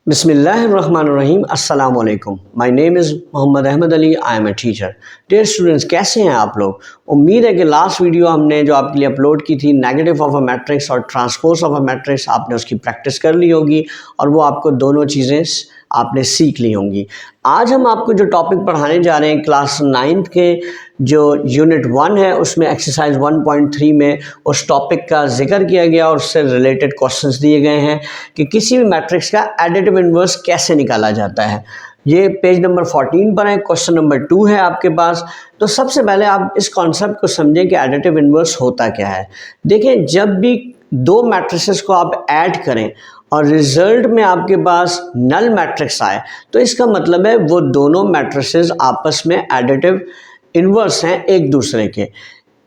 बिस्मिल्लाहिर्रहमानिर्रहीम अस्सलाम वालेकुम। My name is Mohammad Ahmad Ali. I am a teacher. Dear students, कैसे हैं आप लोग? उम्मीद है कि लास्ट वीडियो हमने जो आपके लिए अपलोड की थी नेगेटिव ऑफ अ मैट्रिक्स और ट्रांसपोज ऑफ अ मैट्रिक्स, आपने उसकी प्रैक्टिस कर ली होगी और वो आपको दोनों चीज़ें आपने सीख ली होंगी। आज हम आपको जो टॉपिक पढ़ाने जा रहे हैं क्लास 9th के जो यूनिट 1 है उसमें एक्सरसाइज 1.3 में उस टॉपिक का जिक्र किया गया और उससे रिलेटेड क्वेश्चंस दिए गए हैं कि किसी भी मैट्रिक्स का एडिटिव इन्वर्स कैसे निकाला जाता है। ये पेज नंबर 14 पर है, क्वेश्चन नंबर 2 है आपके पास। तो सबसे पहले आप इस कॉन्सेप्ट को समझें कि एडिटिव इन्वर्स होता क्या है। देखें, जब भी दो मैट्रिसेस को आप ऐड करें और रिजल्ट में आपके पास नल मैट्रिक्स आए तो इसका मतलब है वो दोनों मैट्रिसेस आपस में एडिटिव इन्वर्स हैं एक दूसरे के।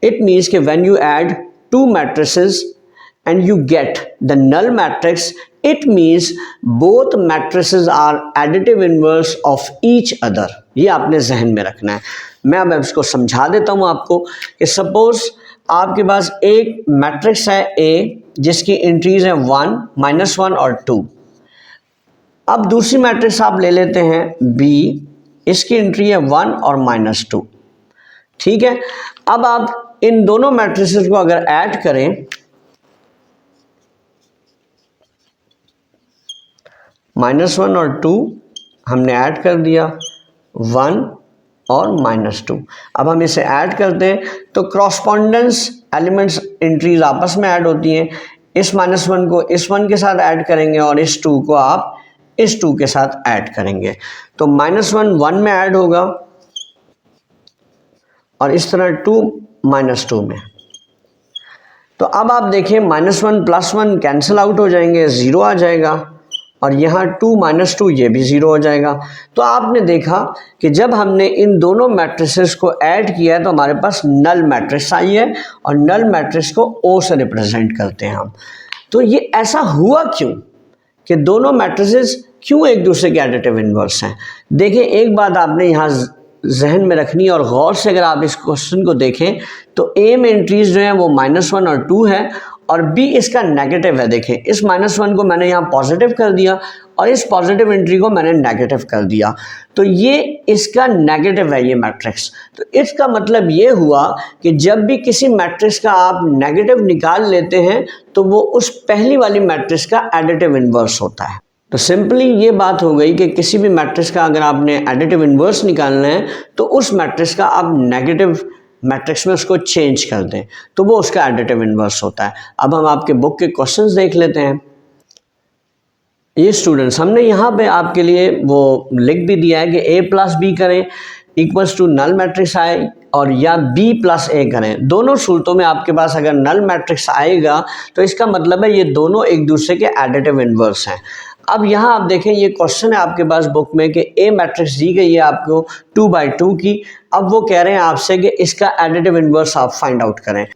इट मीन्स कि when you add to matrices and you get the null matrix, it means both matrices are additive inverse of each other। ये आपने जहन में रखना है। मैं अब इसको समझा देता हूँ आपको कि सपोज आपके पास एक मैट्रिक्स है A जिसकी एंट्रीज है 1, -1 और 2। अब दूसरी मैट्रिक्स आप ले लेते हैं B, इसकी एंट्री है 1 और -2। ठीक है, अब आप इन दोनों मैट्रिसेस को अगर ऐड करें, -1 और 2 हमने ऐड कर दिया, 1 और -2। अब हम इसे ऐड करते हैं तो क्रॉसपोंडेंस एलिमेंट्स एंट्रीज आपस में ऐड होती हैं। इस -1 को इस 1 के साथ ऐड करेंगे और इस 2 को आप इस 2 के साथ ऐड करेंगे तो -1 1 में ऐड होगा और इस तरह 2 -2 में। तो अब आप देखें -1 + 1 कैंसिल आउट हो जाएंगे, 0 आ जाएगा और यहाँ 2 - 2 ये भी 0 हो जाएगा। तो आपने देखा कि जब हमने इन दोनों मैट्रिसेस को ऐड किया है तो हमारे पास नल मैट्रिक्स आई है और नल मैट्रिक्स को O से रिप्रेजेंट करते हैं हम। तो ये ऐसा हुआ क्यों कि दोनों मैट्रिसेस क्यों एक दूसरे के एडिटिव इन्वर्स हैं? देखिए, एक बात आपने यहाँ जहन में रखनी और गौर से अगर आप इस क्वेश्चन को देखें तो A में एंट्रीज जो हैं वो -1 और 2 है और B इसका नेगेटिव है। देखें, इस -1 को मैंने यहाँ पॉजिटिव कर दिया और इस पॉजिटिव एंट्री को मैंने नेगेटिव कर दिया, तो ये इसका नेगेटिव है ये मैट्रिक्स। तो इसका मतलब ये हुआ कि जब भी किसी मैट्रिक्स का आप नेगेटिव निकाल लेते हैं तो वो उस पहली वाली मैट्रिक्स का एडिटिव इन्वर्स होता है। तो सिंपली ये बात हो गई कि किसी भी मैट्रिक्स का अगर आपने एडिटिव इन्वर्स निकालना है तो उस मैट्रिक्स का आप नेगेटिव मैट्रिक्स में उसको चेंज कर दें तो वो उसका एडिटिव इन्वर्स होता है। अब हम आपके बुक के क्वेश्चंस देख लेते हैं। ये स्टूडेंट्स, हमने यहाँ पे आपके लिए वो लिख भी दिया है कि A + B करें इक्वल्स टू नल मैट्रिक्स आए और या B + A करें। दोनों सूरतों में आपके पास अगर नल मैट्रिक्स आएगा तो इसका मतलब है ये दोनों एक दूसरे के एडिटिव इन्वर्स हैं। अब यहाँ आप देखें, ये क्वेश्चन है आपके पास बुक में कि A मैट्रिक्स दी गई है आपको 2/2 की। अब वो कह रहे हैं आपसे कि इसका एडिटिव इन्वर्स आप फाइंड आउट करें।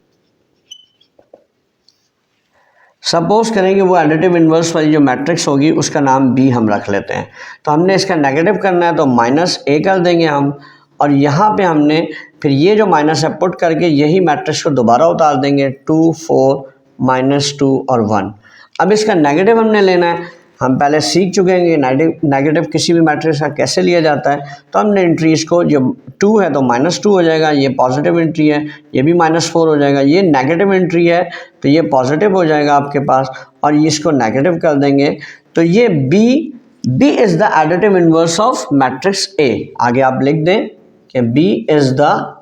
सपोज करें कि वो एडिटिव इन्वर्स वाली जो मैट्रिक्स होगी उसका नाम B हम रख लेते हैं। तो हमने इसका नेगेटिव करना है तो -A कर देंगे हम और यहाँ पे हमने फिर ये जो माइनस है पुट करके यही मैट्रिक्स को दोबारा उतार देंगे, 2 4 -2 और 1। अब इसका नेगेटिव हमने लेना है। हम पहले सीख चुके हैं कि नेगेटिव किसी भी मैट्रिक्स का कैसे लिया जाता है। तो हमने एंट्रीज को, जो 2 है तो -2 हो जाएगा, ये पॉजिटिव एंट्री है, ये भी -4 हो जाएगा, ये नेगेटिव एंट्री है तो ये पॉजिटिव हो जाएगा आपके पास और इसको नेगेटिव कर देंगे तो ये B is the additive inverse of matrix A। आगे आप लिख दें कि B is the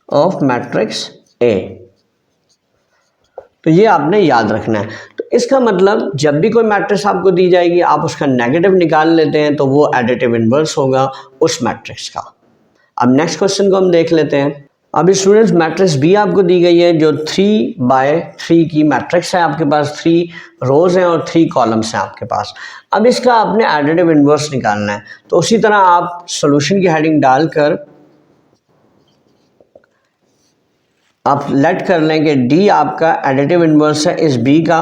of matrix A। तो ये आपने याद रखना है। तो इसका मतलब जब भी कोई मैट्रिक्स आपको दी जाएगी आप उसका नेगेटिव निकाल लेते हैं तो वो एडिटिव इन्वर्स होगा उस मैट्रिक्स का। अब नेक्स्ट क्वेश्चन को हम देख लेते हैं। अभी स्टूडेंट्स, मैट्रिक्स B आपको दी गई है जो 3/3 की मैट्रिक्स है। आपके पास 3 रोज हैं और 3 कॉलम्स हैं आपके पास। अब इसका आपने एडिटिव इन्वर्स निकालना है तो उसी तरह आप सोल्यूशन की हेडिंग डालकर आप लेट कर लें कि D आपका एडिटिव इन्वर्स है इस B का।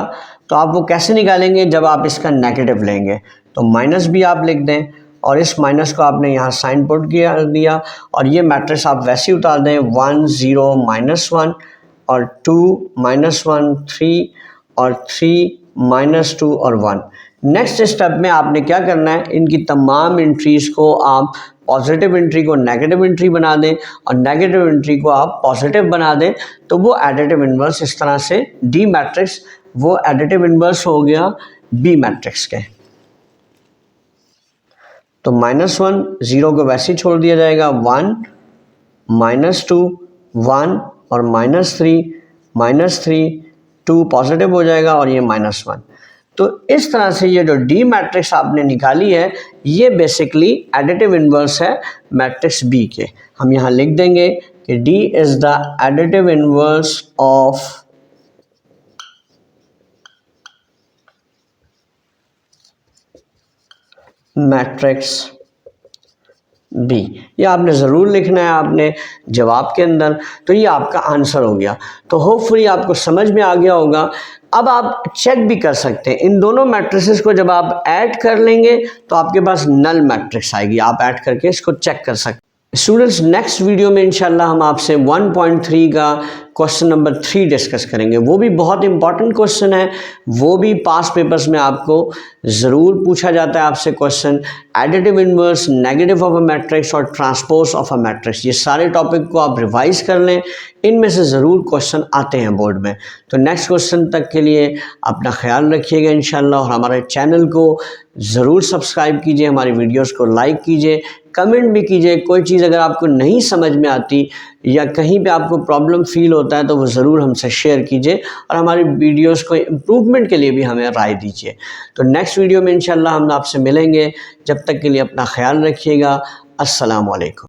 तो आप वो कैसे निकालेंगे? जब आप इसका नेगेटिव लेंगे तो -B आप लिख दें और इस माइनस को आपने यहाँ साइन पुट किया दिया और ये मैट्रिक्स आप वैसे ही उतार दें 1 0 -1 और 2 -1 3 और 3 -2 और 1। नेक्स्ट स्टेप में आपने क्या करना है, इनकी तमाम एंट्रीज़ को आप पॉजिटिव एंट्री को नेगेटिव एंट्री बना दें और नेगेटिव एंट्री को आप पॉजिटिव बना दें, तो वो एडिटिव इन्वर्स इस तरह से डी मैट्रिक्स वो एडिटिव इन्वर्स हो गया बी मैट्रिक्स के। तो -1 0 को वैसे ही छोड़ दिया जाएगा, 1 -2 1 और -3 2 पॉजिटिव हो जाएगा और ये -1। तो इस तरह से ये जो डी मैट्रिक्स आपने निकाली है ये बेसिकली एडिटिव इन्वर्स है मैट्रिक्स बी के। हम यहाँ लिख देंगे कि D is the additive inverse of matrix B. ये आपने ज़रूर लिखना है आपने जवाब के अंदर। तो ये आपका आंसर हो गया। तो होपफुली आपको समझ में आ गया होगा। अब आप चेक भी कर सकते हैं, इन दोनों मैट्रिसेस को जब आप ऐड कर लेंगे तो आपके पास नल मैट्रिक्स आएगी, आप ऐड करके इसको चेक कर सकते हैं। स्टूडेंट्स, नेक्स्ट वीडियो में इंशाल्लाह हम आपसे 1.3 का क्वेश्चन नंबर 3 डिस्कस करेंगे। वो भी बहुत इंपॉर्टेंट क्वेश्चन है, वो भी पास पेपर्स में आपको ज़रूर पूछा जाता है आपसे question. Additive inverse, negative of a matrix और ट्रांसपोज ऑफ अ मैट्रिक्स, ये सारे टॉपिक को आप रिवाइज कर लें, इनमें से ज़रूर क्वेश्चन आते हैं बोर्ड में। तो नेक्स्ट क्वेश्चन तक के लिए अपना ख्याल रखिएगा इंशाल्लाह, और हमारे चैनल को ज़रूर सब्सक्राइब कीजिए, हमारी वीडियोस को लाइक कीजिए, कमेंट भी कीजिए। कोई चीज़ अगर आपको नहीं समझ में आती या कहीं पे आपको प्रॉब्लम फील होता है तो वो ज़रूर हमसे शेयर कीजिए, और हमारी वीडियोस को इम्प्रूवमेंट के लिए भी हमें राय दीजिए। तो नेक्स्ट वीडियो में इंशाल्लाह हम आपसे मिलेंगे। जब तक के लिए अपना ख्याल रखिएगा। अस्सलाम वालेकुम।